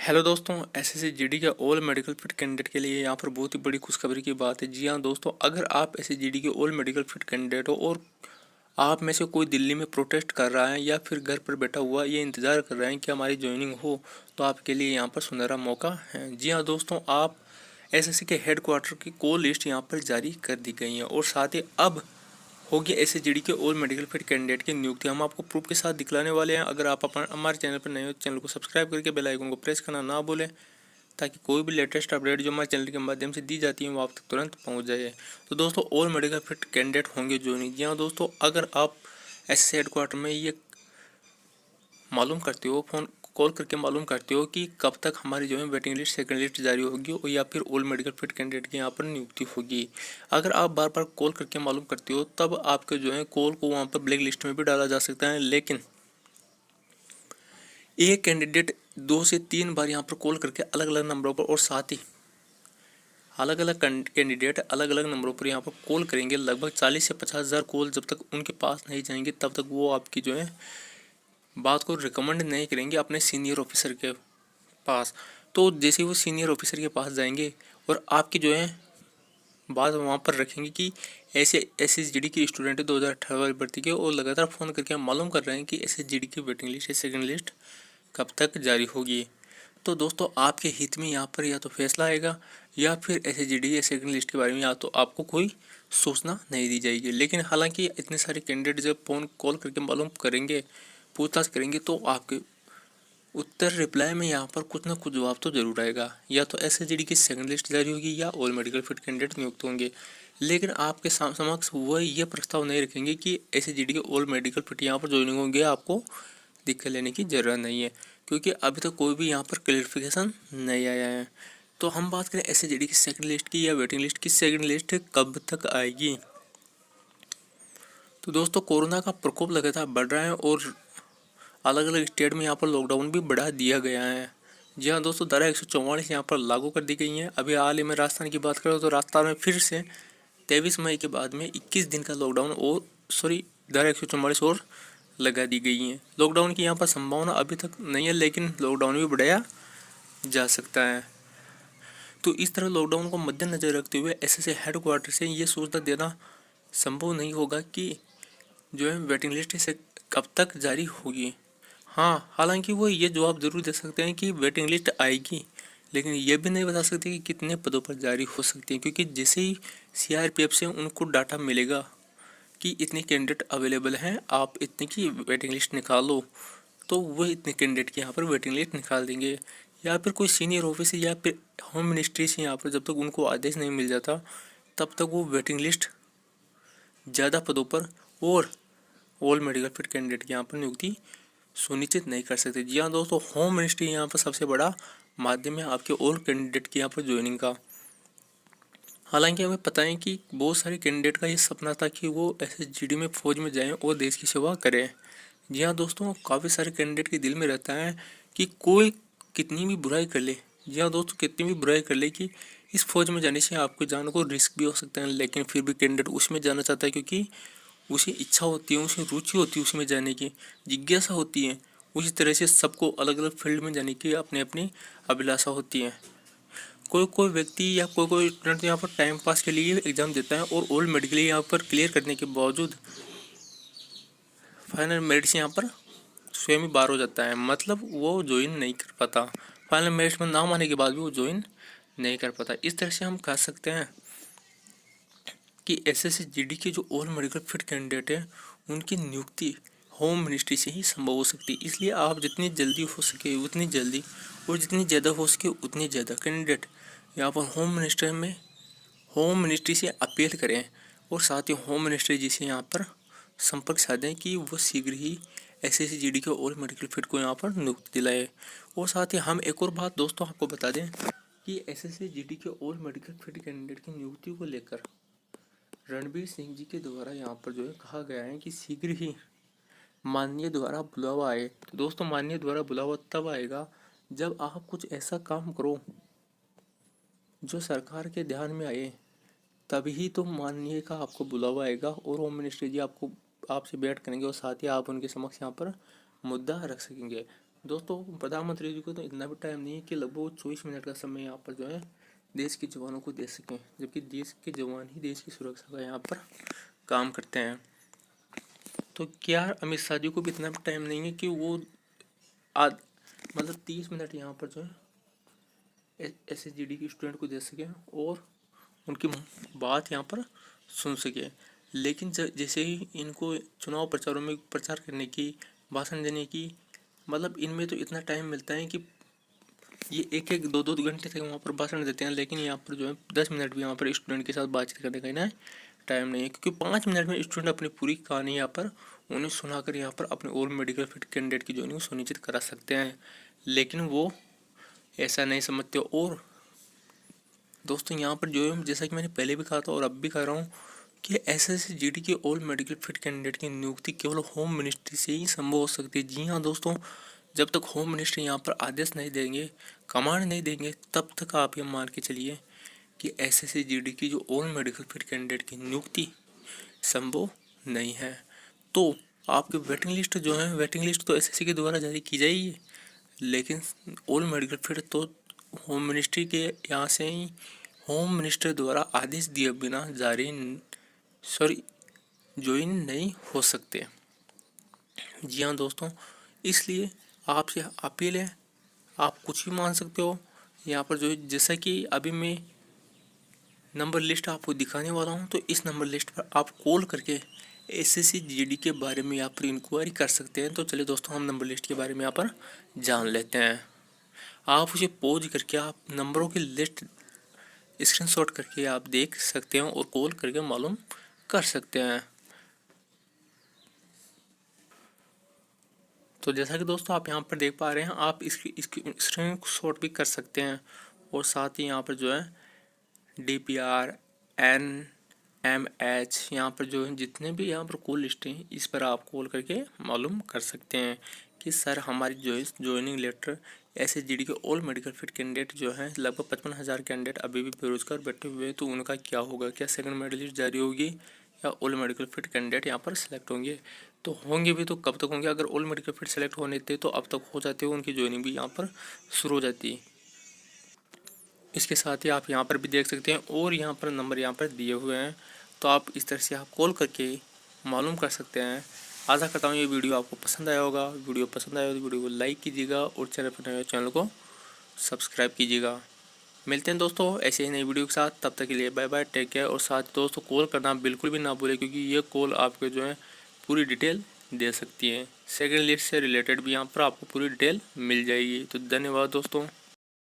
Hello दोस्तों, SSC GD के all medical fit candidate के लिए यहाँ पर बहुत ही बड़ी खुशखबरी की बात है। जी हाँ दोस्तों, अगर आप एसएससी जीडी के ऑल मेडिकल फिट कैंडिडेट हो और आप में से कोई दिल्ली में प्रोटेस्ट कर रहा है या फिर घर पर बैठा हुआ ये इंतज़ार कर रहे हैं कि हमारी ज्वाइनिंग हो, तो आपके लिए यहाँ पर सुनहरा मौका है। जी हाँ दोस्तों, आप एसएससी के हेड क्वार्टर की कॉल लिस्ट यहाँ पर जारी कर दी गई है और साथ ही अब होगी एसएसजीडी के ऑल मेडिकल फिट कैंडिडेट की नियुक्ति हम आपको प्रूफ के साथ दिखलाने वाले हैं। अगर आप हमारे चैनल पर नए हो, चैनल को सब्सक्राइब करके बेल आइकन को प्रेस करना ना भूलें, ताकि कोई भी लेटेस्ट अपडेट जो हमारे चैनल के माध्यम से दी जाती है वो आप तक तुरंत पहुंच जाए। तो दोस्तों, ऑल मेडिकल फिट कैंडिडेट होंगे जो नहीं। जी हाँ दोस्तों, अगर आप एसएससी हेड क्वार्टर में ये मालूम करते हो, फ़ोन कॉल करके मालूम करते हो कि कब तक हमारी जो है वेटिंग लिस्ट सेकंड लिस्ट जारी होगी और या फिर ऑल मेडिकल फिट कैंडिडेट की यहाँ पर नियुक्ति होगी। अगर आप बार बार कॉल करके मालूम करते हो तब आपके जो है कॉल को वहाँ पर ब्लैक लिस्ट में भी डाला जा सकता है, लेकिन एक कैंडिडेट 2 से 3 बार यहाँ पर कॉल करके अलग अलग नंबरों पर और साथ ही अलग अलग कैंडिडेट अलग अलग नंबरों पर यहाँ पर कॉल करेंगे। लगभग 40 से 50 हज़ार कॉल जब तक उनके पास नहीं जाएंगे तब तक वो आपकी जो है बात को रिकमेंड नहीं करेंगे अपने सीनियर ऑफिसर के पास। तो जैसे वो सीनियर ऑफिसर के पास जाएंगे और आपकी जो है बात वहाँ पर रखेंगे कि ऐसे एसएसजीडी के स्टूडेंट 2018 वाली भर्ती के और लगातार फ़ोन करके हम मालूम कर रहे हैं कि एसएसजीडी की वेटिंग लिस्ट या सेकंड लिस्ट कब तक जारी होगी। तो दोस्तों, आपके हित में यहाँ पर या तो फैसला आएगा या फिर एसएसजीडी या सेकंड लिस्ट के बारे में या तो आपको कोई सूचना नहीं दी जाएगी। लेकिन हालांकि इतने सारे कैंडिडेट जब फ़ोन कॉल करके मालूम करेंगे, पूछताछ करेंगे, तो आपके उत्तर रिप्लाई में यहाँ पर कुछ ना कुछ जवाब तो जरूर आएगा। या तो एसएसजीडी की सेकंड लिस्ट जारी होगी या ऑल मेडिकल फिट कैंडिडेट नियुक्त होंगे। लेकिन आपके समक्ष वह ये प्रस्ताव नहीं रखेंगे कि एसएसजीडी के ऑल मेडिकल फिट यहाँ पर ज्वाइनिंग होंगे, आपको दिक्कत लेने की ज़रूरत नहीं है, क्योंकि अभी तक कोई भी यहाँ पर क्लियरिफिकेशन नहीं आया है। तो हम बात करें एसएसजीडी की सेकंड लिस्ट की या वेटिंग लिस्ट की, सेकंड लिस्ट कब तक आएगी। तो दोस्तों, कोरोना का प्रकोप लगातार बढ़ रहा है और अलग अलग स्टेट में यहाँ पर लॉकडाउन भी बढ़ा दिया गया है। जी हाँ दोस्तों, धारा 144 यहाँ पर लागू कर दी गई है। अभी हाल ही में राजस्थान की बात करें तो राजस्थान में फिर से 23 मई के बाद में 21 दिन का लॉकडाउन और धारा 144 और लगा दी गई है। लॉकडाउन की यहाँ पर संभावना अभी तक नहीं है, लेकिन लॉकडाउन भी बढ़ाया जा सकता है। तो इस तरह लॉकडाउन को मद्देनजर रखते हुए एसएससी हेड क्वार्टर से ये सूचना देना संभव नहीं होगा कि जो है वेटिंग लिस्ट से कब तक जारी होगी। हाँ, हालांकि वो ये जवाब जरूर दे सकते हैं कि वेटिंग लिस्ट आएगी, लेकिन ये भी नहीं बता सकते कि कितने पदों पर जारी हो सकती है, क्योंकि जैसे ही सीआरपीएफ से उनको डाटा मिलेगा कि इतने कैंडिडेट अवेलेबल हैं, आप इतने की वेटिंग लिस्ट निकालो, तो वो इतने कैंडिडेट की यहाँ पर वेटिंग लिस्ट निकाल देंगे। या फिर कोई सीनियर ऑफिसर या फिर होम मिनिस्ट्री से यहाँ पर जब तक उनको आदेश नहीं मिल जाता तब तक वो वेटिंग लिस्ट ज़्यादा पदों पर और ऑल मेडिकल फिट कैंडिडेट की यहाँ पर नियुक्ति सुनिश्चित नहीं कर सकते। जी हाँ दोस्तों, होम मिनिस्ट्री यहाँ पर सबसे बड़ा माध्यम है आपके ऑल कैंडिडेट की यहाँ पर ज्वाइनिंग का। हालांकि हमें पता है कि बहुत सारे कैंडिडेट का ये सपना था कि वो एसएसजीडी में फौज में जाएं और देश की सेवा करें। जी हाँ दोस्तों, काफ़ी सारे कैंडिडेट के दिल में रहता है कि कोई कितनी भी बुराई कर ले, जी हाँ दोस्तों, कितनी भी बुराई कर ले कि इस फौज में जाने से आपकी जान को रिस्क भी हो सकता है, लेकिन फिर भी कैंडिडेट उसमें जाना चाहता है क्योंकि उसे इच्छा होती है, उसे रुचि होती है उसमें जाने की, जिज्ञासा होती है। उसी तरह से सबको अलग अलग फील्ड में जाने की अपनी अपनी अभिलाषा होती है। कोई कोई व्यक्ति या कोई कोई स्टूडेंट यहाँ पर टाइम पास के लिए एग्जाम देता है और ऑल मेडिकली यहाँ पर क्लियर करने के बावजूद फाइनल मेरिट से यहाँ पर स्वयं ही बाहर हो जाता है, मतलब वो ज्वाइन नहीं कर पाता। फाइनल मेरिट में नाम आने के बाद भी वो ज्वाइन नहीं कर पाता। इस तरह से हम कह सकते हैं कि एसएससी जीडी के जो ऑल मेडिकल फिट कैंडिडेट हैं उनकी नियुक्ति होम मिनिस्ट्री से ही संभव हो सकती है। इसलिए आप जितनी जल्दी हो सके उतनी जल्दी और जितनी ज़्यादा हो सके उतनी ज़्यादा कैंडिडेट यहाँ पर होम मिनिस्ट्री से अपील करें और साथ ही होम मिनिस्ट्री जी से यहाँ पर संपर्क साधें कि वो शीघ्र ही एसएससी जीडी के ऑल मेडिकल फिट को यहाँ पर नियुक्ति दिलाए। और साथ ही हम एक और बात दोस्तों आपको बता दें कि एसएससी जीडी के ऑल मेडिकल फिट कैंडिडेट की नियुक्ति को लेकर रणबीर सिंह जी के द्वारा यहाँ पर जो है कहा गया है कि शीघ्र ही माननीय द्वारा बुलावा आए। तो दोस्तों, माननीय द्वारा बुलावा तब आएगा जब आप कुछ ऐसा काम करो जो सरकार के ध्यान में आए, तभी तो माननीय का आपको बुलावा आएगा और होम मिनिस्ट्री जी आपको आपसे भेंट करेंगे और साथ ही आप उनके समक्ष यहाँ पर मुद्दा रख सकेंगे। दोस्तों प्रधानमंत्री जी को तो इतना भी टाइम नहीं है कि लगभग 24 मिनट का समय यहाँ पर जो है देश के जवानों को दे सकें, जबकि देश के जवान ही देश की सुरक्षा का यहाँ पर काम करते हैं। तो क्या अमित शाह जी को भी इतना भी टाइम नहीं है कि वो आध मतलब 30 मिनट यहाँ पर जो है SSGD के स्टूडेंट को दे सकें और उनकी बात यहाँ पर सुन सके। लेकिन जैसे ही इनको चुनाव प्रचारों में प्रचार करने की, भाषण देने की, मतलब इनमें तो इतना टाइम मिलता है कि ये एक एक दो दो घंटे तक वहाँ पर भाषण देते हैं, लेकिन यहाँ पर जो है 10 मिनट भी यहाँ पर स्टूडेंट के साथ बातचीत करने का ना टाइम नहीं है, क्योंकि 5 मिनट में स्टूडेंट अपनी पूरी कहानी यहाँ पर उन्हें सुनाकर यहाँ पर अपने और मेडिकल फिट कैंडिडेट की ज्वाइनिंग सुनिश्चित करा सकते हैं। लेकिन वो ऐसा नहीं समझते। और दोस्तों यहाँ पर जो है, जैसा कि मैंने पहले भी कहा था और अब भी कह रहा हूँ कि SSGD के ऑल मेडिकल फिट कैंडिडेट की नियुक्ति केवल होम मिनिस्ट्री से ही संभव हो सकती है। जी हाँ दोस्तों, जब तक होम मिनिस्ट्री यहाँ पर आदेश नहीं देंगे, कमांड नहीं देंगे, तब तक आप ये मान के चलिए कि SSGD की जो ऑल मेडिकल फिट कैंडिडेट की नियुक्ति संभव नहीं है। तो आपकी वेटिंग लिस्ट जो है, वेटिंग लिस्ट तो SSC के द्वारा जारी की जाएगी, लेकिन ऑल मेडिकल फिट तो होम मिनिस्ट्री के यहाँ से ही होम मिनिस्टर द्वारा आदेश दिए बिना ज्वाइन नहीं हो सकते। जी हाँ दोस्तों, इसलिए आपसे अपील है, आप कुछ भी मान सकते हो यहाँ पर जो, जैसा कि अभी मैं नंबर लिस्ट आपको दिखाने वाला हूँ, तो इस नंबर लिस्ट पर आप कॉल करके SSGD के बारे में यहाँ पर इंक्वायरी कर सकते हैं। तो चलिए दोस्तों, हम नंबर लिस्ट के बारे में यहाँ पर जान लेते हैं। आप उसे पॉज करके आप नंबरों की लिस्ट स्क्रीनशॉट करके आप देख सकते हैं और कॉल करके मालूम कर सकते हैं। तो जैसा कि दोस्तों आप यहाँ पर देख पा रहे हैं, आप इसकी स्क्रीनशॉट भी कर सकते हैं। और साथ ही यहाँ पर जो है DPR NMH यहाँ पर जो है जितने भी यहाँ पर कॉल लिस्ट हैं, इस पर आप कॉल करके मालूम कर सकते हैं कि सर हमारी ज्वाइनिंग लेटर SSGD के ऑल मेडिकल फिट कैंडिडेट जो हैं लगभग 55,000 कैंडिडेट अभी भी बेरोजगार बैठे हुए हैं, तो उनका क्या होगा, क्या सेकंड मेरिट लिस्ट जारी होगी या ऑल मेडिकल फिट कैंडिडेट यहाँ पर सिलेक्ट होंगे। तो होंगे भी तो कब तक होंगे, अगर ऑल मेडिकल फिट सेलेक्ट होने थे तो अब तक हो जाते हो, उनकी ज्वाइनिंग भी यहाँ पर शुरू हो जाती। इसके साथ ही आप यहाँ पर भी देख सकते हैं और यहाँ पर नंबर यहाँ पर दिए हुए हैं, तो आप इस तरह से आप कॉल करके मालूम कर सकते हैं। आशा करता हूँ ये वीडियो आपको पसंद आया होगा। वीडियो पसंद आया तो वीडियो को लाइक कीजिएगा और चैनल पर नए चैनल को सब्सक्राइब कीजिएगा। मिलते हैं दोस्तों ऐसे ही नई वीडियो के साथ, तब तक के लिए बाय बाय, टेक केयर। और साथ दोस्तों कॉल करना बिल्कुल भी ना भूलें, क्योंकि ये कॉल आपके जो है पूरी डिटेल दे सकती है। सेकंड लिस्ट से रिलेटेड भी यहाँ पर आपको पूरी डिटेल मिल जाएगी। तो धन्यवाद दोस्तों।